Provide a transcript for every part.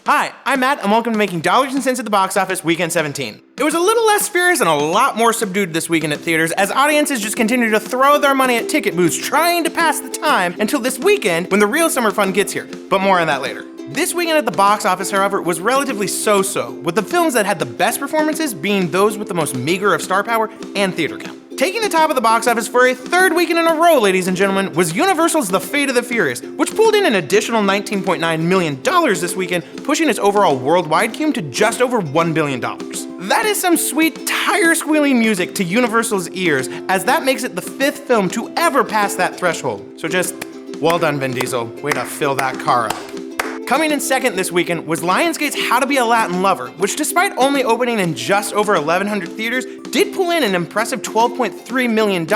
Hi, I'm Matt, and welcome to Making Dollars and Cents at the Box Office Weekend 17. It was a little less furious and a lot more subdued this weekend at theaters as audiences just continued to throw their money at ticket booths trying to pass the time until this weekend when the real summer fun gets here, but more on that later. This weekend at the box office, however, was relatively so-so, with the films that had the best performances being those with the most meager of star power and theater count. Taking the top of the box office for a third weekend in a row, ladies and gentlemen, was Universal's The Fate of the Furious, which pulled in an additional $19.9 million this weekend, pushing its overall worldwide cume to just over $1 billion. That is some sweet, tire-squealing music to Universal's ears, as that makes it the fifth film to ever pass that threshold. So just, well done, Vin Diesel. Way to fill that car up. Coming in second this weekend was Lionsgate's How to Be a Latin Lover, which despite only opening in just over 1,100 theaters, did pull in an impressive $12.3 million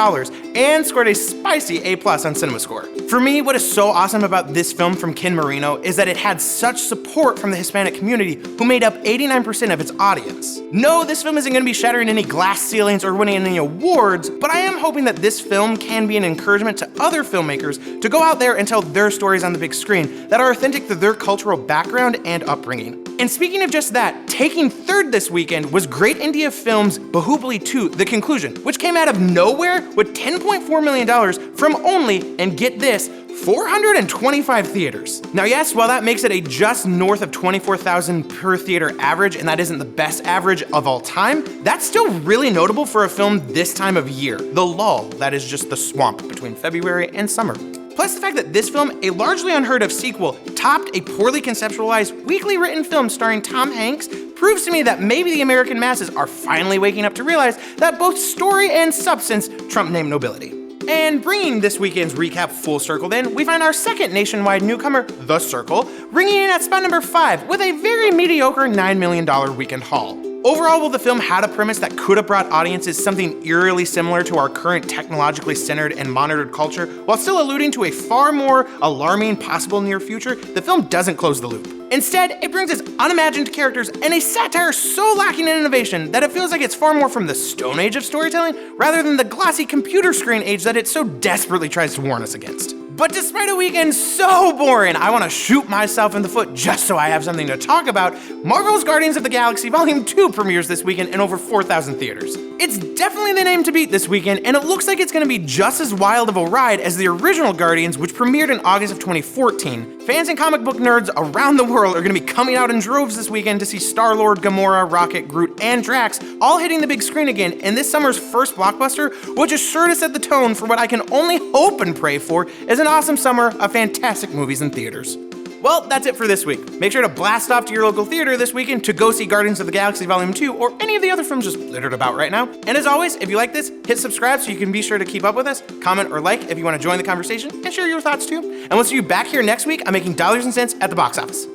and scored a spicy A+ on CinemaScore. For me, what is so awesome about this film from Ken Marino is that it had such support from the Hispanic community, who made up 89% of its audience. No, this film isn't going to be shattering any glass ceilings or winning any awards, but I am hoping that this film can be an encouragement to other filmmakers to go out there and tell their stories on the big screen that are authentic to their cultural background and upbringing. And speaking of just that, taking third this weekend was Great India Films' Baahubali 2: The Conclusion, which came out of nowhere with $10.4 million from only, and get this, 425 theaters. Now yes, while that makes it a just north of 24,000 per theater average, and that isn't the best average of all time, that's still really notable for a film this time of year. The lull, that is just the swamp between February and summer. Plus the fact that this film, a largely unheard of sequel, topped a poorly conceptualized, weakly written film starring Tom Hanks proves to me that maybe the American masses are finally waking up to realize that both story and substance trump name nobility. And bringing this weekend's recap full circle then, we find our second nationwide newcomer, The Circle, ringing in at spot number 5 with a very mediocre $9 million weekend haul. Overall, while the film had a premise that could have brought audiences something eerily similar to our current technologically centered and monitored culture, while still alluding to a far more alarming possible near future, the film doesn't close the loop. Instead, it brings us unimagined characters and a satire so lacking in innovation that it feels like it's far more from the Stone Age of storytelling rather than the glossy computer screen age that it so desperately tries to warn us against. But despite a weekend so boring, I want to shoot myself in the foot just so I have something to talk about, Marvel's Guardians of the Galaxy Volume 2 premieres this weekend in over 4,000 theaters. It's definitely the name to beat this weekend, and it looks like it's going to be just as wild of a ride as the original Guardians, which premiered in August of 2014. Fans and comic book nerds around the world are going to be coming out in droves this weekend to see Star-Lord, Gamora, Rocket, Groot, and Drax all hitting the big screen again in this summer's first blockbuster, which is sure to set the tone for what I can only hope and pray for is an awesome summer of fantastic movies in theaters. Well, that's it for this week. Make sure to blast off to your local theater this weekend to go see Guardians of the Galaxy Volume 2 or any of the other films just littered about right now. And as always, if you like this, hit subscribe so you can be sure to keep up with us, comment or like if you want to join the conversation, and share your thoughts too. And we'll see you back here next week on Making Dollars and Cents at the Box Office.